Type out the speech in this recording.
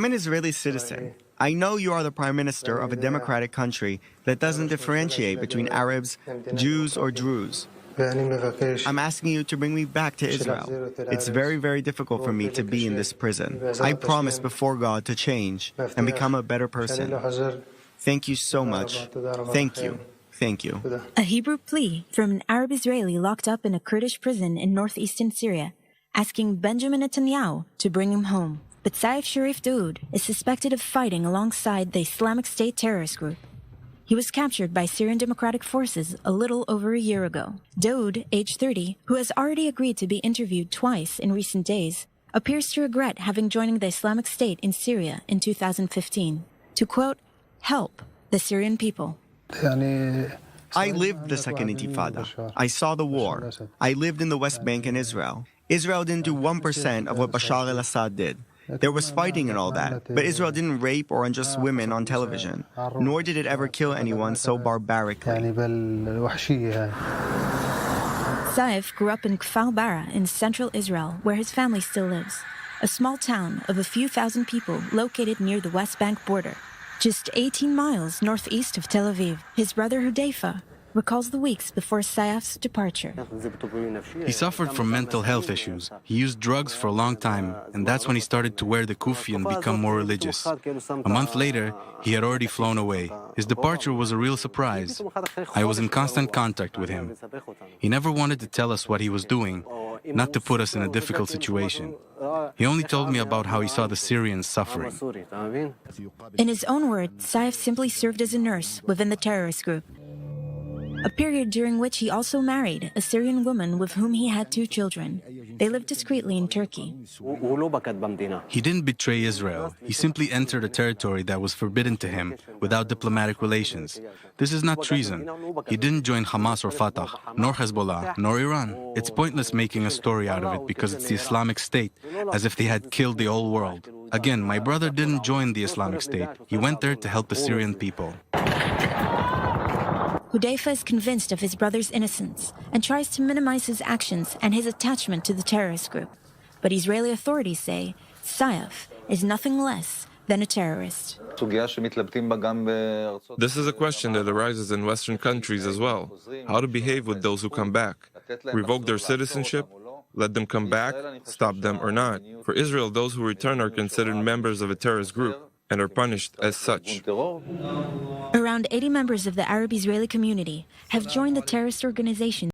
I'm an Israeli citizen. I know you are the prime minister of a democratic country that doesn't differentiate between Arabs, Jews, or Druze. I'm asking you to bring me back to Israel. It's very, very difficult for me to be in this prison. I promise before God to change and become a better person. Thank you so much. Thank you. Thank you. A Hebrew plea from an Arab Israeli locked up in a Kurdish prison in northeastern Syria, asking Benjamin Netanyahu to bring him home. But Saif Sharif Daoud is suspected of fighting alongside the Islamic State terrorist group. He was captured by Syrian Democratic Forces a little over a year ago. Daoud, age 30, who has already agreed to be interviewed twice in recent days, appears to regret having joined the Islamic State in Syria in 2015 to, quote, help the Syrian people. I lived the Second Intifada. I saw the war. I lived in the West Bank and Israel. Israel didn't do 1% of what Bashar al-Assad did. There was fighting and all that, but Israel didn't rape or undress women on television, nor did it ever kill anyone so barbarically. Saif grew up in Kfar Bara in central Israel, where his family still lives, a small town of a few thousand people located near the West Bank border, just 18 miles northeast of Tel Aviv. His brother Hudayfa recalls the weeks before Saif's departure. He suffered from mental health issues. He used drugs for a long time, and that's when he started to wear the kufi and become more religious. A month later, he had already flown away. His departure was a real surprise. I was in constant contact with him. He never wanted to tell us what he was doing, not to put us in a difficult situation. He only told me about how he saw the Syrians suffering. In his own words, Saif simply served as a nurse within the terrorist group, a period during which he also married a Syrian woman with whom he had 2 children. They lived discreetly in Turkey. He didn't betray Israel. He simply entered a territory that was forbidden to him without diplomatic relations. This is not treason. He didn't join Hamas or Fatah, nor Hezbollah, nor Iran. It's pointless making a story out of it because it's the Islamic State, as if they had killed the whole world. Again, my brother didn't join the Islamic State. He went there to help the Syrian people. Hudayfa is convinced of his brother's innocence and tries to minimize his actions and his attachment to the terrorist group. But Israeli authorities say Saif is nothing less than a terrorist. This is a question that arises in Western countries as well. How to behave with those who come back. Revoke their citizenship? Let them come back? Stop them or not? For Israel, those who return are considered members of a terrorist group and are punished as such. Around 80 members of the Arab Israeli community have joined the terrorist organization